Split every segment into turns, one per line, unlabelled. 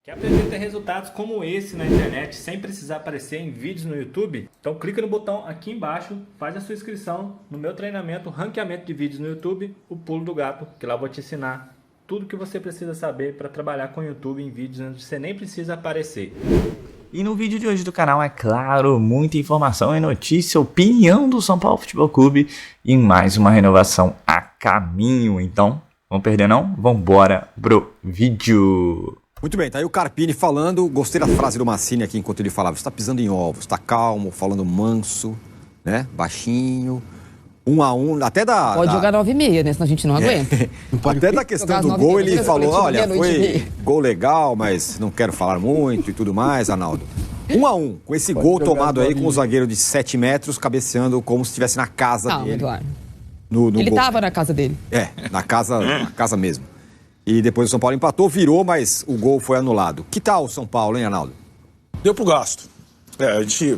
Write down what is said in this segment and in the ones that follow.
Quer aprender a ter resultados como esse na internet sem precisar aparecer em vídeos no YouTube? Então clica no botão aqui embaixo, faz a sua inscrição no meu treinamento Ranqueamento de Vídeos no YouTube, o Pulo do Gato, que lá eu vou te ensinar tudo que você precisa saber para trabalhar com o YouTube em vídeos onde você nem precisa aparecer.
E no vídeo de hoje do canal, é claro, muita informação e notícia, opinião do São Paulo Futebol Clube e mais uma renovação a caminho. Então, vamos perder não? Vambora pro vídeo!
Muito bem, tá aí o Carpini falando, gostei da frase do Massini aqui enquanto ele falava, está pisando em ovos, está calmo, falando manso, né, baixinho, 1 a 1, até da...
Pode jogar 9h30, né, senão a gente não aguenta.
Até da questão do gol ele falou, olha, foi gol legal, mas não quero falar muito e tudo mais, Arnaldo. 1 a 1, com esse gol tomado aí com o zagueiro de 7 metros, cabeceando como se estivesse na casa dele.
Eduardo.
No
Ele
gol.
tava na casa dele.
É, na casa mesmo. E depois o São Paulo empatou, virou, mas o gol foi anulado. Que tal o São Paulo, hein, Arnaldo?
Deu pro gasto. A gente...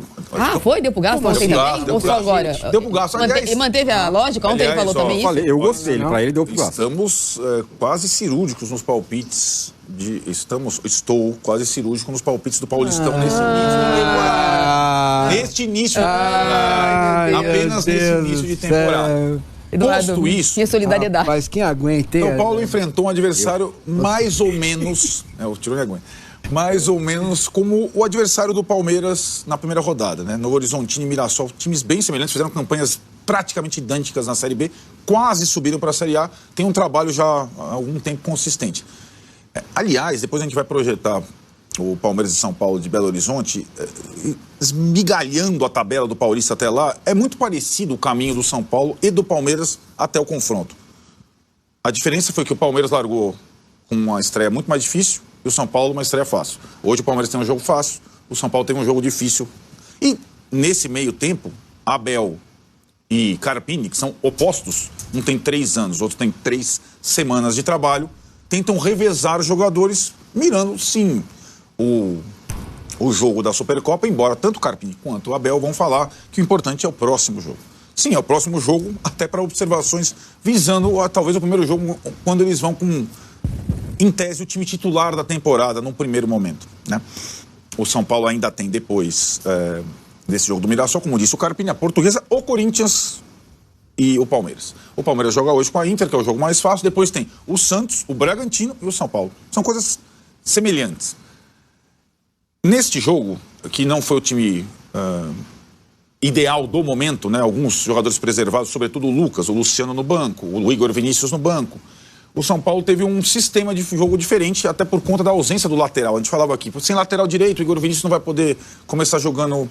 Foi? Deu pro gasto ontem também? Ou só agora?
Deu pro gasto.
E manteve a lógica? Ontem ele falou também isso?
Eu gostei, pra ele deu pro gasto.
Estamos quase cirúrgicos nos palpites. Estou quase cirúrgico nos palpites do Paulistão nesse início de temporada. Neste início de temporada. Apenas nesse início de temporada.
Eduardo,
Posto isso,
minha solidariedade.
Mas quem aguenta, hein?
São Paulo enfrentou um adversário mais ou menos... o Tirone aguenta. Mais ou menos como o adversário do Palmeiras na primeira rodada, né? No Horizontino e Mirassol, times bem semelhantes, fizeram campanhas praticamente idênticas na Série B, quase subiram para a Série A, tem um trabalho já há algum tempo consistente. Aliás, depois a gente vai projetar o Palmeiras de São Paulo de Belo Horizonte, esmigalhando a tabela do Paulista até lá, é muito parecido o caminho do São Paulo e do Palmeiras até o confronto. A diferença foi que o Palmeiras largou com uma estreia muito mais difícil e o São Paulo uma estreia fácil. Hoje o Palmeiras tem um jogo fácil, o São Paulo tem um jogo difícil. E nesse meio tempo, Abel e Carpini, que são opostos, um tem 3 anos, o outro tem 3 semanas de trabalho, tentam revezar os jogadores, mirando, sim, o jogo da Supercopa, embora tanto o Carpini quanto o Abel vão falar que o importante é o próximo jogo. Sim, é o próximo jogo, até para observações, visando talvez o primeiro jogo, quando eles vão com, em tese, o time titular da temporada, num primeiro momento, né? O São Paulo ainda tem depois desse jogo do Mirassol, como disse o Carpini, a Portuguesa, o Corinthians e o Palmeiras. O Palmeiras joga hoje com a Inter, que é o jogo mais fácil, depois tem o Santos, o Bragantino e o São Paulo. São coisas semelhantes. Neste jogo, que não foi o time ideal do momento, né? Alguns jogadores preservados, sobretudo o Lucas, o Luciano no banco, o Igor Vinícius no banco. O São Paulo teve um sistema de jogo diferente, até por conta da ausência do lateral. A gente falava aqui, sem lateral direito, o Igor Vinícius não vai poder começar jogando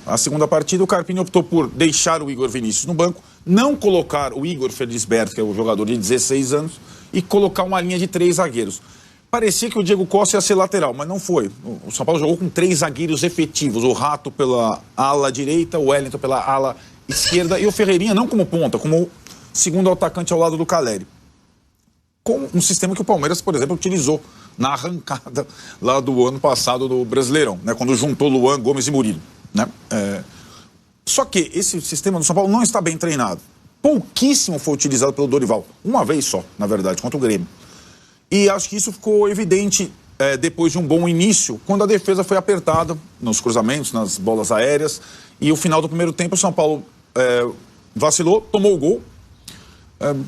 a segunda partida. O Carpini optou por deixar o Igor Vinícius no banco, não colocar o Igor Felisberto, que é o jogador de 16 anos, e colocar uma linha de 3 zagueiros. Parecia que o Diego Costa ia ser lateral, mas não foi. O São Paulo jogou com 3 zagueiros efetivos. O Rato pela ala direita, o Wellington pela ala esquerda e o Ferreirinha não como ponta, como segundo atacante ao lado do Caleri. Com um sistema que o Palmeiras, por exemplo, utilizou na arrancada lá do ano passado do Brasileirão, né, quando juntou Luan, Gomes e Murilo. Né? Só que esse sistema do São Paulo não está bem treinado. Pouquíssimo foi utilizado pelo Dorival. Uma vez só, na verdade, contra o Grêmio. E acho que isso ficou evidente depois de um bom início, quando a defesa foi apertada nos cruzamentos, nas bolas aéreas. E o final do primeiro tempo, o São Paulo vacilou, tomou o gol,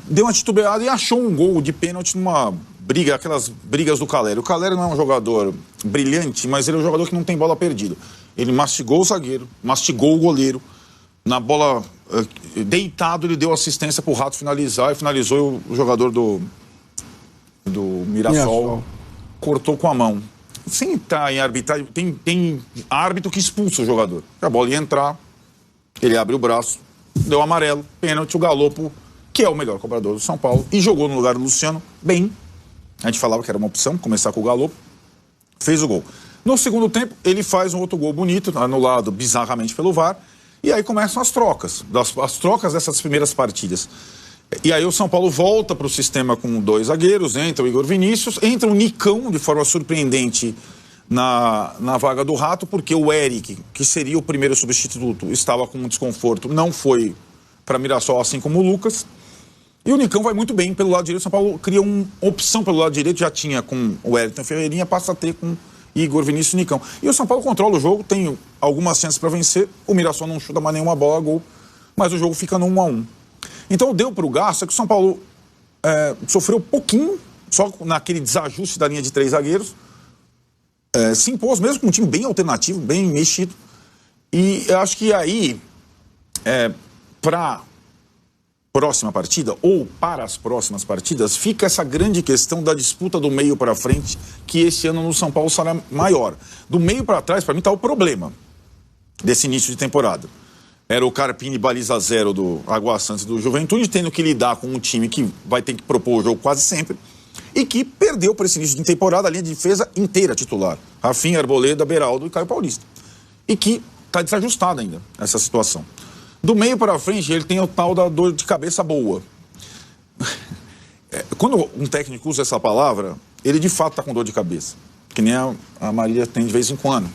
deu uma titubeada e achou um gol de pênalti numa briga, aquelas brigas do Caleri. O Caleri não é um jogador brilhante, mas ele é um jogador que não tem bola perdida. Ele mastigou o zagueiro, mastigou o goleiro. Na bola deitado, ele deu assistência para o Rato finalizar e finalizou o jogador do Mirassol cortou com a mão. Sem entrar em arbitragem, tem árbitro que expulsa o jogador. A bola ia entrar, ele abre o braço, deu amarelo, pênalti, o Galopo, que é o melhor cobrador do São Paulo, e jogou no lugar do Luciano bem. A gente falava que era uma opção, começar com o Galopo, fez o gol. No segundo tempo, ele faz um outro gol bonito, anulado bizarramente pelo VAR, e aí começam as trocas, as trocas dessas primeiras partidas. E aí o São Paulo volta para o sistema com 2 zagueiros, entra o Igor Vinícius, entra o Nicão de forma surpreendente na vaga do Rato, porque o Eric, que seria o primeiro substituto, estava com um desconforto, não foi para Mirassol, assim como o Lucas. E o Nicão vai muito bem pelo lado direito. O São Paulo cria uma opção pelo lado direito, já tinha com o Wellington Ferreirinha, passa a ter com Igor, Vinícius e Nicão. E o São Paulo controla o jogo, tem algumas chances para vencer. O Mirassol não chuta mais nenhuma bola a gol, mas o jogo fica no 1-1. Então deu para o Garça que o São Paulo sofreu pouquinho, só naquele desajuste da linha de 3 zagueiros. Se impôs mesmo com um time bem alternativo, bem mexido. E eu acho que aí, para próxima partida, ou para as próximas partidas, fica essa grande questão da disputa do meio para frente, que esse ano no São Paulo será maior. Do meio para trás, para mim, está o problema desse início de temporada. Era o Carpini baliza 0 do Água Santa e do Juventude, tendo que lidar com um time que vai ter que propor o jogo quase sempre, e que perdeu para esse início de temporada a linha de defesa inteira titular. Rafinha, Arboleda, Beraldo e Caio Paulista. E que está desajustada ainda essa situação. Do meio para frente, ele tem o tal da dor de cabeça boa. Quando um técnico usa essa palavra, ele de fato está com dor de cabeça. Que nem a Maria tem de vez em quando.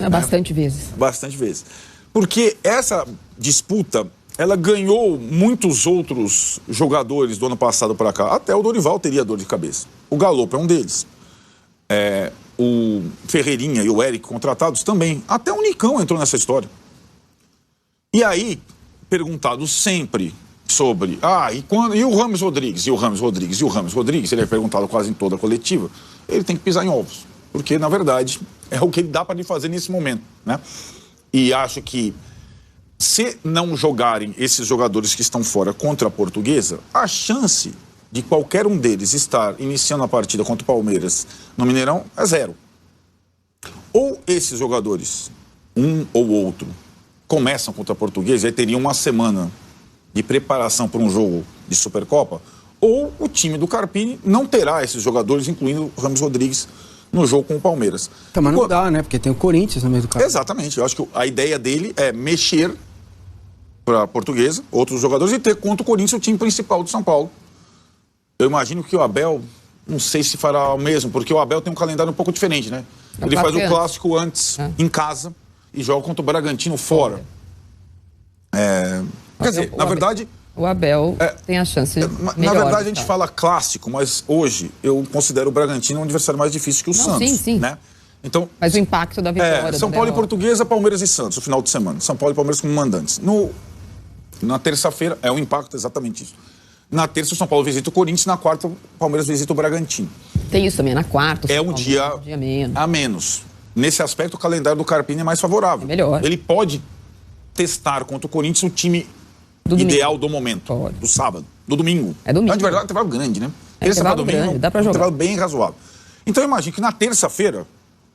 Bastante vezes.
Bastante vezes. Porque essa disputa, ela ganhou muitos outros jogadores do ano passado para cá. Até o Dorival teria dor de cabeça. O Galopo é um deles. O Ferreirinha e o Eric contratados também. Até o Nicão entrou nessa história. E aí, perguntado sempre sobre... e o Rames Rodrigues? E o Rames Rodrigues? E o Rames Rodrigues? Ele é perguntado quase em toda a coletiva. Ele tem que pisar em ovos. Porque, na verdade, é o que ele dá para ele fazer nesse momento, né? E acho que, se não jogarem esses jogadores que estão fora contra a Portuguesa, a chance de qualquer um deles estar iniciando a partida contra o Palmeiras no Mineirão é 0. Ou esses jogadores, um ou outro, começam contra a Portuguesa e aí teriam uma semana de preparação para um jogo de Supercopa, ou o time do Carpini não terá esses jogadores, incluindo o Rames Rodrigues, no jogo com o Palmeiras.
Então, mas não dá, né? Porque tem o Corinthians no meio do campo.
Exatamente. Eu acho que a ideia dele é mexer para a Portuguesa, outros jogadores, e ter contra o Corinthians o time principal do São Paulo. Eu imagino que o Abel, não sei se fará o mesmo, porque o Abel tem um calendário um pouco diferente, né? Ele faz o clássico antes, em casa, e joga contra o Bragantino fora. Quer dizer, na verdade...
O Abel tem a chance melhor.
Na verdade, a gente fala clássico, mas hoje eu considero o Bragantino um adversário mais difícil que o Santos.
Sim.
Né? Então,
mas o impacto da vitória...
São Paulo e Portuguesa, Palmeiras e Santos, o final de semana. São Paulo e Palmeiras como mandantes. Na terça-feira, é o impacto exatamente isso. Na terça, o São Paulo visita o Corinthians, na quarta, o Palmeiras visita o Bragantino.
Tem isso também, na quarta.
É um dia a menos. Nesse aspecto, o calendário do Carpini é mais favorável.
É melhor.
Ele pode testar contra o Corinthians o time ideal do momento, do sábado, do domingo.
É domingo.
É de verdade, um intervalo grande, né?
Intervalo grande, dá pra jogar.
Um intervalo bem razoável. Então eu imagino que na terça-feira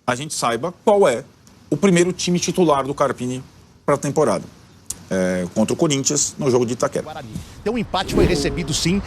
a gente saiba qual é o primeiro time titular do Carpini para a temporada. Contra o Corinthians no jogo de Itaquera.
Então o empate foi recebido sim,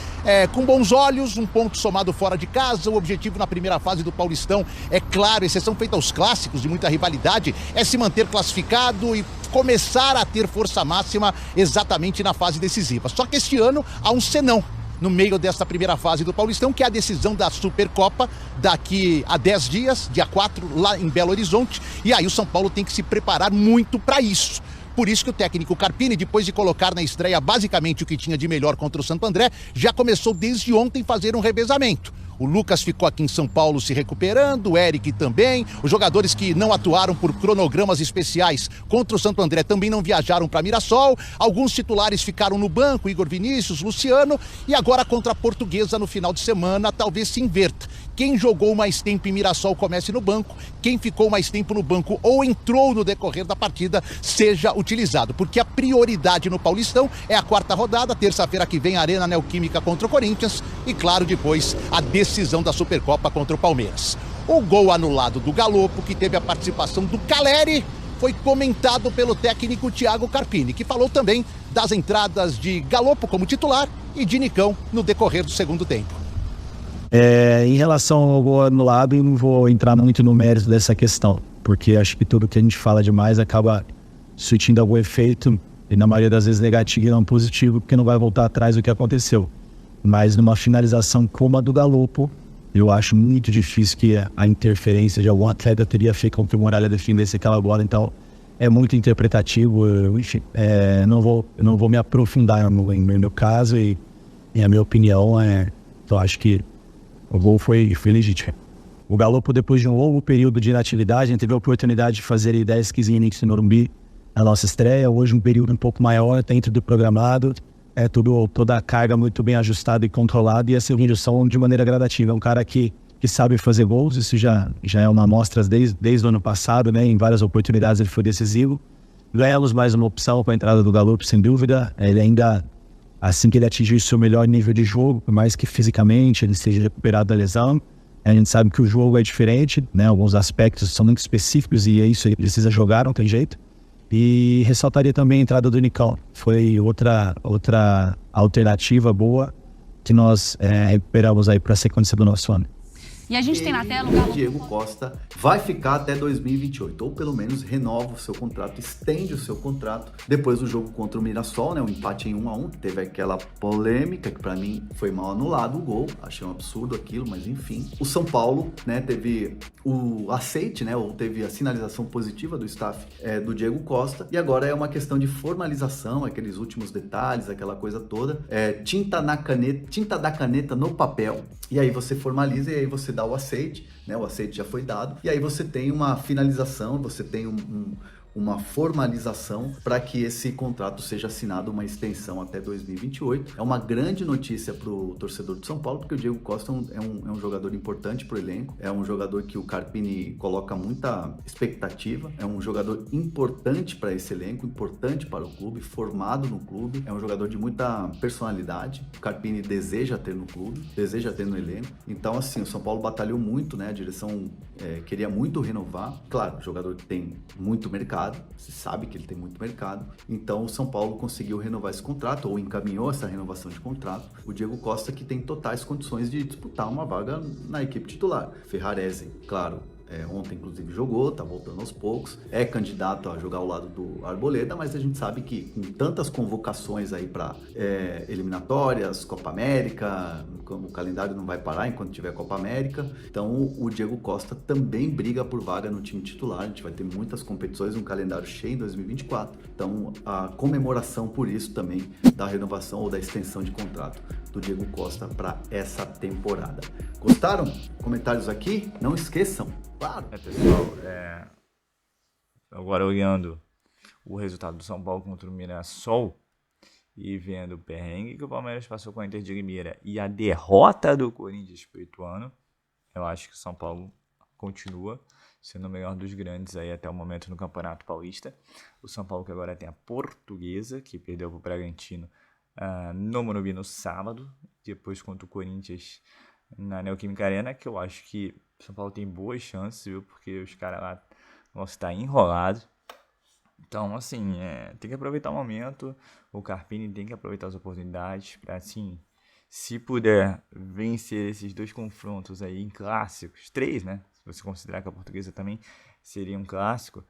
com bons olhos, um ponto somado fora de casa. O objetivo na primeira fase do Paulistão, é claro, exceção feita aos clássicos de muita rivalidade, é se manter classificado e começar a ter força máxima exatamente na fase decisiva. Só que este ano há um senão no meio desta primeira fase do Paulistão, que é a decisão da Supercopa daqui a 10 dias, dia 4, lá em Belo Horizonte. E aí o São Paulo tem que se preparar muito para isso. Por isso que o técnico Carpini, depois de colocar na estreia basicamente o que tinha de melhor contra o Santo André, já começou desde ontem a fazer um revezamento. O Lucas ficou aqui em São Paulo se recuperando, o Eric também. Os jogadores que não atuaram por cronogramas especiais contra o Santo André também não viajaram para Mirassol. Alguns titulares ficaram no banco, Igor Vinícius, Luciano. E agora contra a Portuguesa no final de semana, talvez se inverta. Quem jogou mais tempo em Mirassol comece no banco. Quem ficou mais tempo no banco ou entrou no decorrer da partida seja utilizado. Porque a prioridade no Paulistão é a quarta rodada, terça-feira que vem, Arena Neoquímica contra o Corinthians. E claro, depois a decisão da Supercopa contra o Palmeiras. O gol anulado do Galopo, que teve a participação do Caleri, foi comentado pelo técnico Thiago Carpini, que falou também das entradas de Galopo como titular e de Nicão no decorrer do segundo tempo.
Em relação ao gol anulado, eu não vou entrar muito no mérito dessa questão, porque acho que tudo que a gente fala demais acaba surtindo algum efeito, e na maioria das vezes negativo e não positivo, porque não vai voltar atrás do que aconteceu. Mas numa finalização como a do Galopo, eu acho muito difícil que a interferência de algum atleta teria feito com que o Muralha defendesse aquela bola. Então é muito interpretativo. Enfim, não vou me aprofundar no meu caso, e a minha opinião então acho que o gol foi legítimo. O Galopo, depois de um longo período de inatividade, a gente teve a oportunidade de fazer 10, 15 innings no Morumbi, a nossa estreia. Hoje um período um pouco maior, dentro do programado. Toda a carga muito bem ajustada e controlada, e essa evolução de maneira gradativa. É um cara que sabe fazer gols, isso já é uma amostra desde o ano passado, né? Em várias oportunidades ele foi decisivo. Ganhamos mais uma opção com a entrada do Galopo, sem dúvida. Ele ainda, assim que ele atingir o seu melhor nível de jogo, por mais que fisicamente ele esteja recuperado da lesão, a gente sabe que o jogo é diferente, né? Alguns aspectos são muito específicos e é isso, ele precisa jogar, não tem jeito. E ressaltaria também a entrada do Nicão. Foi outra alternativa boa que nós recuperamos aí para a sequência do nosso ano.
E a gente tem na tela o Galo.
Diego Costa vai ficar até 2028, ou pelo menos renova o seu contrato, estende o seu contrato depois do jogo contra o Mirassol, né? Um empate em 1-1, teve aquela polêmica que para mim foi mal anulado o gol, achei um absurdo aquilo, mas enfim. O São Paulo, né, teve o aceite, né, ou teve a sinalização positiva do staff do Diego Costa, e agora é uma questão de formalização, aqueles últimos detalhes, aquela coisa toda, tinta da caneta no papel, e aí você formaliza e aí você dá o aceite, né? O aceite já foi dado, e aí você tem uma finalização, você tem uma formalização para que esse contrato seja assinado, uma extensão até 2028. É uma grande notícia para o torcedor de São Paulo, porque o Diego Costa é um jogador importante para o elenco, é um jogador que o Carpini coloca muita expectativa, é um jogador importante para esse elenco, importante para o clube, formado no clube, é um jogador de muita personalidade, o Carpini deseja ter no clube, deseja ter no elenco. Então, assim, o São Paulo batalhou muito, né? A direção queria muito renovar. Claro, o jogador tem muito mercado, se sabe que ele tem muito mercado, então o São Paulo conseguiu renovar esse contrato, ou encaminhou essa renovação de contrato. O Diego Costa, que tem totais condições de disputar uma vaga na equipe titular. Ferrarese, claro, ontem inclusive jogou, tá voltando aos poucos, é candidato a jogar ao lado do Arboleda, mas a gente sabe que com tantas convocações aí para eliminatórias, Copa América, o calendário não vai parar enquanto tiver Copa América, então o Diego Costa também briga por vaga no time titular. A gente vai ter muitas competições, um calendário cheio em 2024, então a comemoração por isso também da renovação ou da extensão de contrato do Diego Costa para essa temporada. Gostaram? Comentários aqui? Não esqueçam, claro.
Pessoal, agora olhando o resultado do São Paulo contra o Mirassol e vendo o perrengue que o Palmeiras passou com a Inter de Limeira e a derrota do Corinthians pro Ituano, eu acho que o São Paulo continua sendo o melhor dos grandes aí até o momento no Campeonato Paulista. O São Paulo que agora tem a Portuguesa, que perdeu pro Bragantino no Morumbi no sábado, depois contra o Corinthians na Neoquímica Arena, que eu acho que o São Paulo tem boas chances, viu? Porque os caras lá vão estar enrolados. Então, assim, tem que aproveitar o momento, o Carpini tem que aproveitar as oportunidades para, assim, se puder vencer esses dois confrontos aí em clássicos, 3, né? Se você considerar que a Portuguesa também seria um clássico,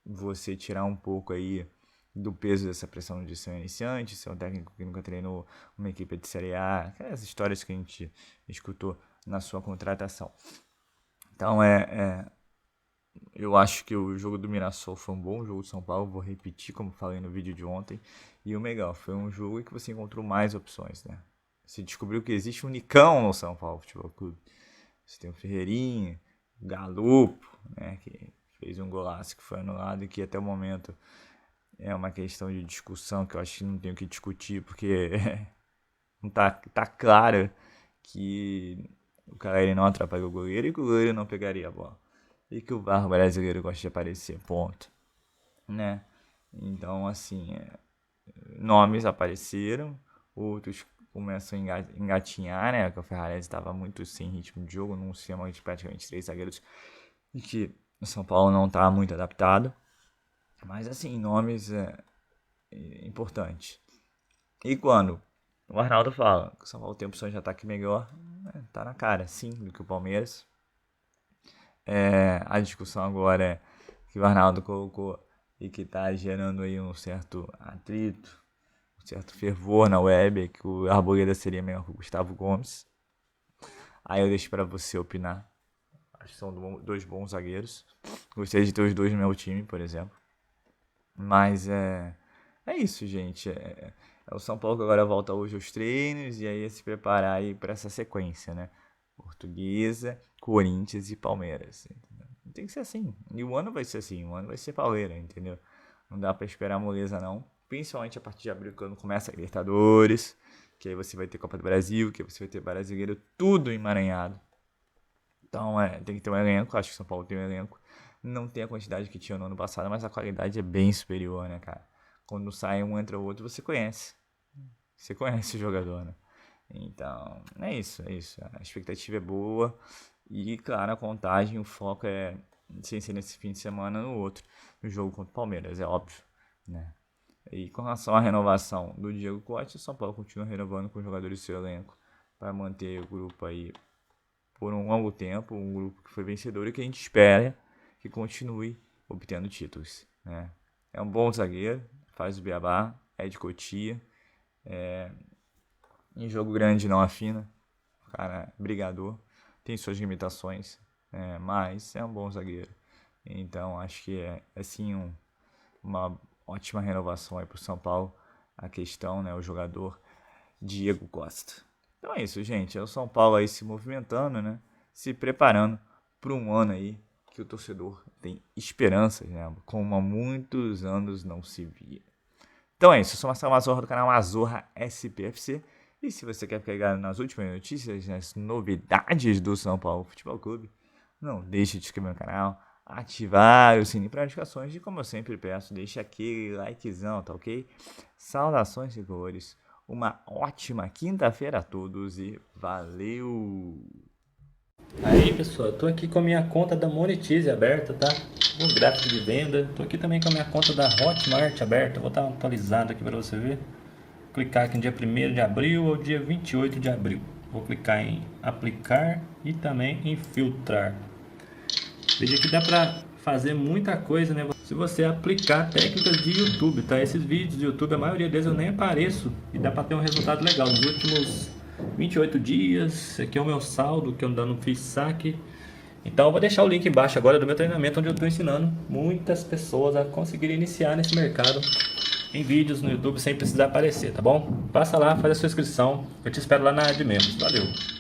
você tirar um pouco aí do peso dessa pressão de ser um iniciante, ser um técnico que nunca treinou uma equipe de Série A, aquelas histórias que a gente escutou na sua contratação. Então, eu acho que o jogo do Mirassol foi um bom jogo de São Paulo, vou repetir como falei no vídeo de ontem, e o melhor, foi um jogo em que você encontrou mais opções, né? Você descobriu que existe um Nicão no São Paulo Futebol Clube, você tem o Ferreirinha, o Galopo, né, que fez um golaço que foi anulado e que até o momento é uma questão de discussão que eu acho que não tenho que discutir, porque não tá claro que o cara ele não atrapalhou o goleiro e que o goleiro não pegaria a bola. E que o VAR brasileiro gosta de aparecer, ponto. Né? Então, assim, nomes apareceram, outros começam a engatinhar, né? Que o Ferrarese estava muito sem ritmo de jogo, num sistema de praticamente 3 zagueiros, e que o São Paulo não está muito adaptado. Mas, assim, nomes importantes. E quando o Arnaldo fala que o São Paulo tem opções de ataque melhor, tá na cara, sim, do que o Palmeiras. A discussão agora é que o Arnaldo colocou e que está gerando aí um certo atrito, um certo fervor na web, é que o Arboleda seria melhor que o Gustavo Gomes. Aí eu deixo para você opinar. Acho que são 2 bons zagueiros. Gostaria de ter os 2 no meu time, por exemplo. Mas é isso, gente. O São Paulo que agora volta hoje aos treinos e aí se preparar aí para essa sequência, né? Portuguesa, Corinthians e Palmeiras. Entendeu? Tem que ser assim. E o ano vai ser assim. O ano vai ser pauleira, entendeu? Não dá pra esperar moleza, não. Principalmente a partir de abril, quando começa a Libertadores. Que aí você vai ter Copa do Brasil, que aí você vai ter Brasileiro, tudo emaranhado. Então, tem que ter um elenco. Acho que São Paulo tem um elenco. Não tem a quantidade que tinha no ano passado, mas a qualidade é bem superior, né, cara? Quando sai um, entra o outro, você conhece. Você conhece o jogador, né? Então, é isso. A expectativa é boa. E, claro, a contagem, o foco é, sem ser nesse fim de semana, no outro. No jogo contra o Palmeiras, é óbvio, né? E com relação à renovação do Diego Costa, o São Paulo continua renovando com os jogadores do seu elenco para manter o grupo aí por um longo tempo. Um grupo que foi vencedor e que a gente espera que continue obtendo títulos, né? É um bom zagueiro, faz o beabá, é de Cotia. Em jogo grande não afina, o cara é brigador, tem suas limitações, mas é um bom zagueiro. Então acho que é assim uma ótima renovação aí pro São Paulo, a questão, né, o jogador Diego Costa. Então é isso, gente, é o São Paulo aí se movimentando, né, se preparando para um ano aí que o torcedor tem esperanças, né, como há muitos anos não se via. Então é isso, eu sou Marcelo Mazorra do canal Mazorra SPFC. E se você quer ficar ligado nas últimas notícias, nas novidades do São Paulo Futebol Clube, não deixe de se inscrever no canal, ativar o sininho para notificações e, como eu sempre peço, deixe aquele likezão, tá ok? Saudações e cores, uma ótima quinta-feira a todos e valeu!
Aí pessoal, eu tô aqui com a minha conta da Monetize aberta, tá? O gráfico de venda. Tô aqui também com a minha conta da Hotmart aberta. Vou estar atualizado aqui para você ver. Clicar aqui no dia 1º de abril ou dia 28 de abril. Vou clicar em aplicar e também em filtrar. Veja que dá para fazer muita coisa, né? Se você aplicar técnicas de YouTube, tá? Esses vídeos de YouTube, a maioria deles eu nem apareço e dá para ter um resultado legal. Nos últimos 28 dias, esse aqui é o meu saldo que eu ainda não fiz saque. Então eu vou deixar o link embaixo agora do meu treinamento, onde eu estou ensinando muitas pessoas a conseguirem iniciar nesse mercado em vídeos no YouTube sem precisar aparecer, tá bom? Passa lá, faz a sua inscrição, eu te espero lá na área de membros. Valeu!